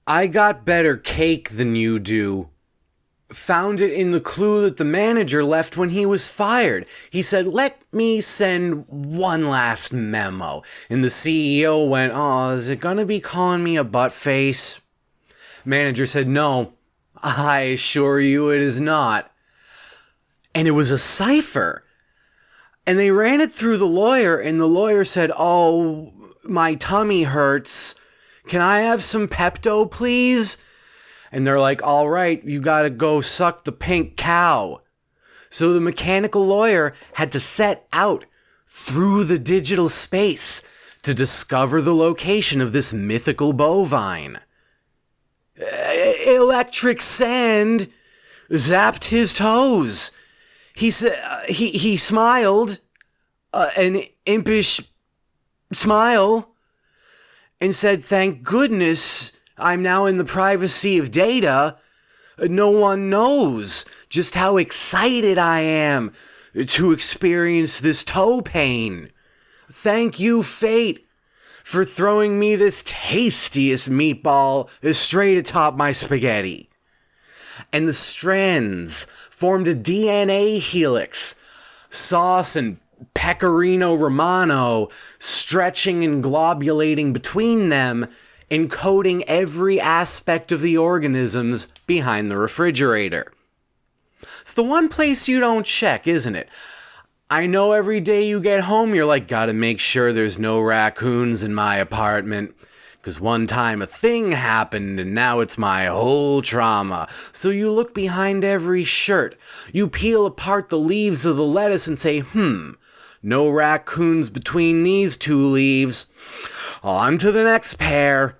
I got better cake than you do. Found it in the clue that the manager left when he was fired. He said, let me send one last memo. And the CEO went, oh, is it gonna be calling me a butt face? Manager said, no, I assure you it is not. And it was a cipher. And they ran it through the lawyer, and the lawyer said, oh, my tummy hurts. Can I have some Pepto, please? And they're like, all right, you gotta go suck the pink cow. So the mechanical lawyer had to set out through the digital space to discover the location of this mythical bovine. Electric sand zapped his toes. He said he smiled, an impish smile, and said, thank goodness I'm now in the privacy of data. No one knows just how excited I am to experience this toe pain. Thank you, fate, for throwing me this tastiest meatball straight atop my spaghetti. And the strands formed a DNA helix, sauce and pecorino romano stretching and globulating between them, encoding every aspect of the organisms behind the refrigerator. It's the one place you don't check, isn't it? I know every day you get home, you're like, gotta make sure there's no raccoons in my apartment. Because one time a thing happened and now it's my whole trauma. So you look behind every shirt. You peel apart the leaves of the lettuce and say, no raccoons between these two leaves. On to the next pair.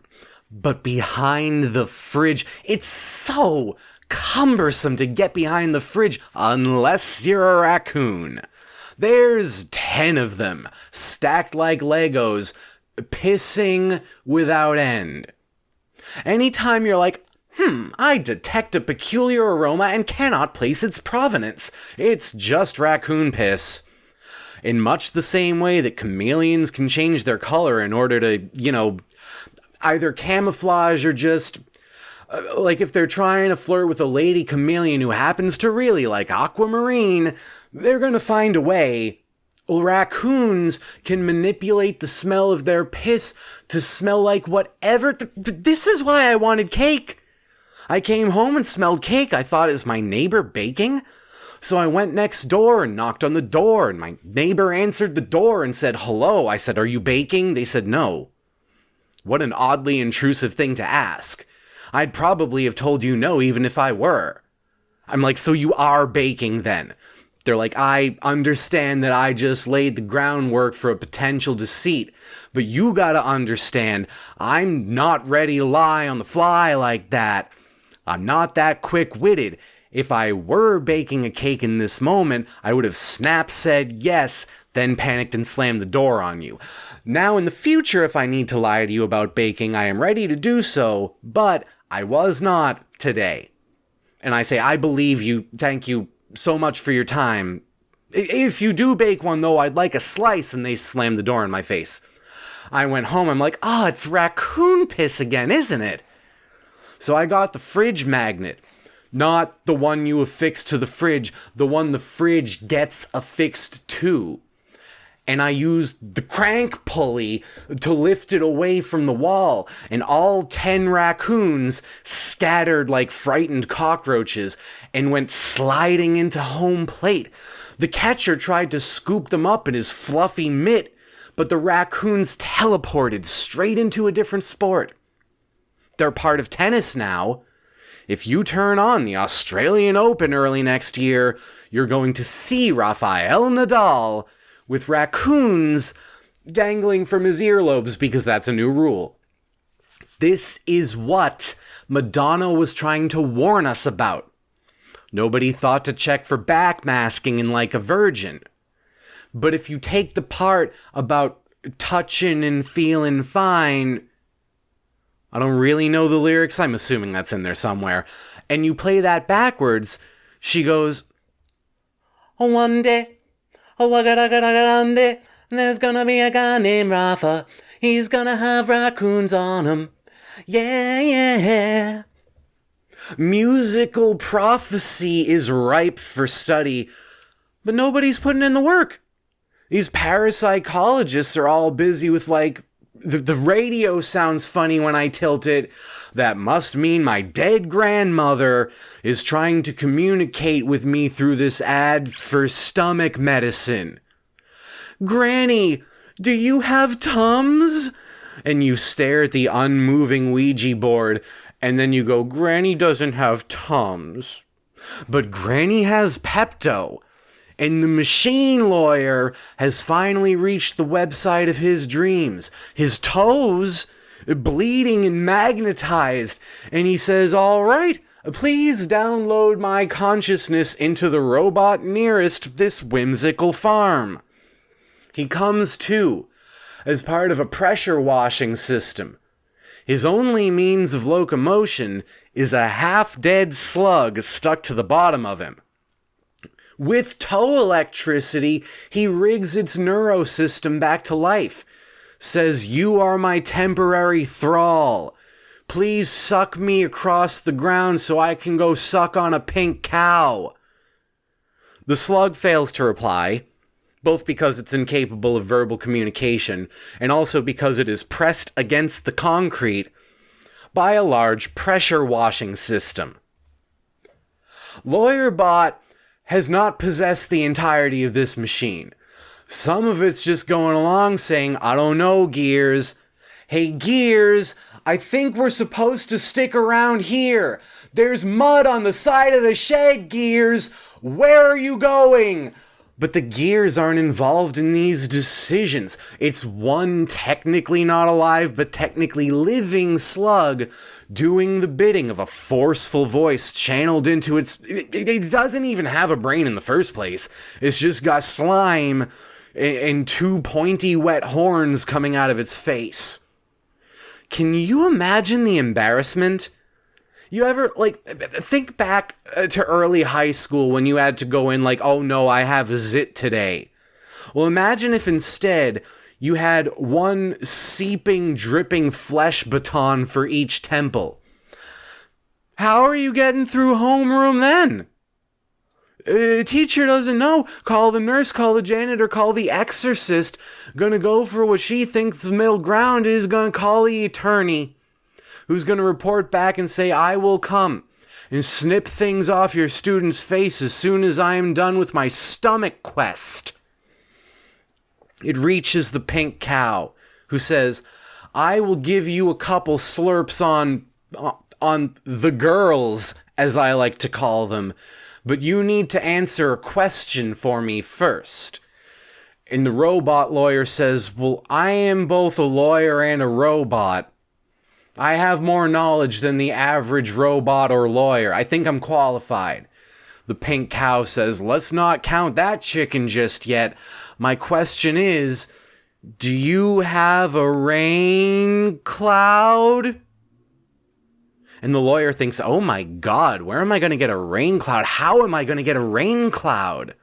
But behind the fridge, it's so cumbersome to get behind the fridge unless you're a raccoon. There's 10 of them, stacked like Legos, pissing without end. Anytime you're like, I detect a peculiar aroma and cannot place its provenance. It's just raccoon piss. In much the same way that chameleons can change their color in order to, either camouflage or just, like if they're trying to flirt with a lady chameleon who happens to really like aquamarine, they're gonna find a way. Well, raccoons can manipulate the smell of their piss to smell like whatever. This is why I wanted cake. I came home and smelled cake. I thought, is my neighbor baking? So I went next door and knocked on the door, and my neighbor answered the door and said, hello. I said, are you baking? They said, no. What an oddly intrusive thing to ask. I'd probably have told you no, even if I were. I'm like, so you are baking then? They're like, I understand that I just laid the groundwork for a potential deceit, but you gotta understand, I'm not ready to lie on the fly like that. I'm not that quick-witted. If I were baking a cake in this moment, I would have snapped, said yes, then panicked and slammed the door on you. Now in the future, if I need to lie to you about baking, I am ready to do so, but I was not today. And I say, I believe you, thank you so much for your time. If you do bake one though, I'd like a slice, and they slammed the door in my face. I went home, I'm like, it's raccoon piss again, isn't it? So I got the fridge magnet. Not the one you affix to the fridge, the one the fridge gets affixed to. And I used the crank pulley to lift it away from the wall, and all 10 raccoons scattered like frightened cockroaches and went sliding into home plate. The catcher tried to scoop them up in his fluffy mitt, but the raccoons teleported straight into a different sport. They're part of tennis now. If you turn on the Australian Open early next year, you're going to see Rafael Nadal with raccoons dangling from his earlobes because that's a new rule. This is what Madonna was trying to warn us about. Nobody thought to check for backmasking in Like a Virgin. But if you take the part about touching and feeling fine, I don't really know the lyrics, I'm assuming that's in there somewhere, and you play that backwards, she goes, one day, there's gonna be a guy named Rafa, he's gonna have raccoons on him, Yeah, yeah. Musical prophecy is ripe for study, but nobody's putting in the work. These parapsychologists are all busy with, like, the radio sounds funny when I tilt it. That must mean my dead grandmother is trying to communicate with me through this ad for stomach medicine. Granny, do you have Tums? And you stare at the unmoving Ouija board, and then you go, Granny doesn't have Tums. But Granny has Pepto. And the machine lawyer has finally reached the website of his dreams. His toes bleeding and magnetized. And he says, all right, please download my consciousness into the robot nearest this whimsical farm. He comes to as part of a pressure washing system. His only means of locomotion is a half-dead slug stuck to the bottom of him. With toe electricity, he rigs its neurosystem back to life. Says, you are my temporary thrall. Please suck me across the ground so I can go suck on a pink cow. The slug fails to reply, both because it's incapable of verbal communication, and also because it is pressed against the concrete by a large pressure washing system. Lawyerbot has not possessed the entirety of this machine. Some of it's just going along saying, I don't know, Gears. Hey, Gears, I think we're supposed to stick around here. There's mud on the side of the shed, Gears. Where are you going? But the Gears aren't involved in these decisions. It's one technically not alive, but technically living slug doing the bidding of a forceful voice channeled into its... It doesn't even have a brain in the first place. It's just got slime and two pointy wet horns coming out of its face. Can you imagine the embarrassment? You ever, think back to early high school when you had to go in like, oh no, I have a zit today. Well, imagine if instead you had one seeping, dripping flesh baton for each temple. How are you getting through homeroom then? Teacher doesn't know. Call the nurse, call the janitor, call the exorcist. Gonna go for what she thinks the middle ground is, gonna call the attorney, who's going to report back and say, I will come and snip things off your student's face as soon as I am done with my stomach quest. It reaches the pink cow, who says, I will give you a couple slurps on the girls, as I like to call them, but you need to answer a question for me first. And the robot lawyer says, well, I am both a lawyer and a robot. I have more knowledge than the average robot or lawyer. I think I'm qualified. The pink cow says, let's not count that chicken just yet. My question is, do you have a rain cloud? And the lawyer thinks, oh my God, where am I going to get a rain cloud? How am I going to get a rain cloud?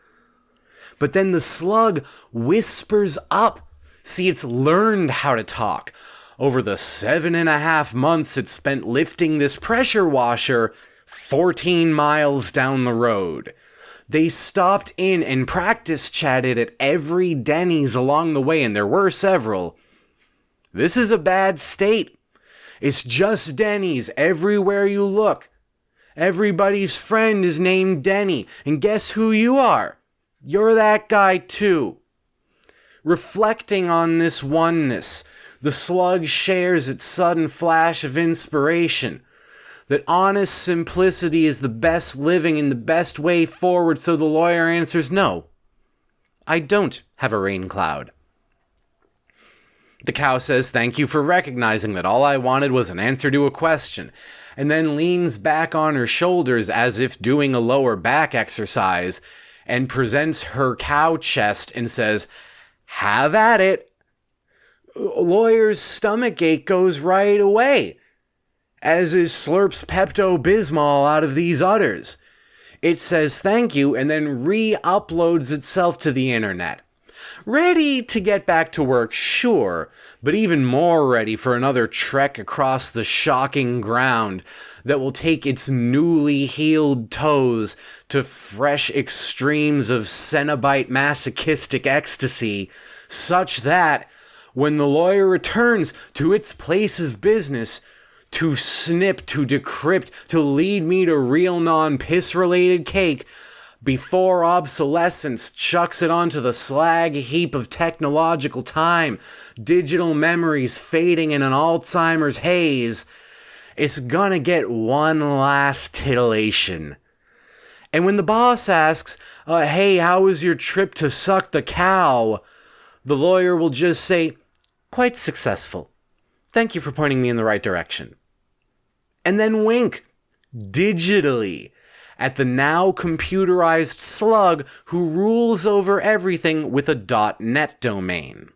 But then the slug whispers up. See, it's learned how to talk. Over the 7.5 months it spent lifting this pressure washer 14 miles down the road. They stopped in and practice chatted at every Denny's along the way, and there were several. This is a bad state. It's just Denny's everywhere you look. Everybody's friend is named Denny, and guess who you are? You're that guy too. Reflecting on this oneness, the slug shares its sudden flash of inspiration, that honest simplicity is the best living and the best way forward, so the lawyer answers, no, I don't have a rain cloud. The cow says, thank you for recognizing that all I wanted was an answer to a question, and then leans back on her shoulders as if doing a lower back exercise, and presents her cow chest and says, have at it. Lawyer's stomach ache goes right away, as is slurps Pepto-Bismol out of these udders. It says thank you and then re-uploads itself to the internet. Ready to get back to work, sure, but even more ready for another trek across the shocking ground that will take its newly healed toes to fresh extremes of Cenobite masochistic ecstasy, such that, when the lawyer returns to its place of business, to snip, to decrypt, to lead me to real non-piss-related cake, before obsolescence chucks it onto the slag heap of technological time, digital memories fading in an Alzheimer's haze, it's gonna get one last titillation. And when the boss asks, hey, how was your trip to suck the cow? The lawyer will just say, quite successful. Thank you for pointing me in the right direction. And then wink, digitally, at the now computerized slug who rules over everything with a .NET domain.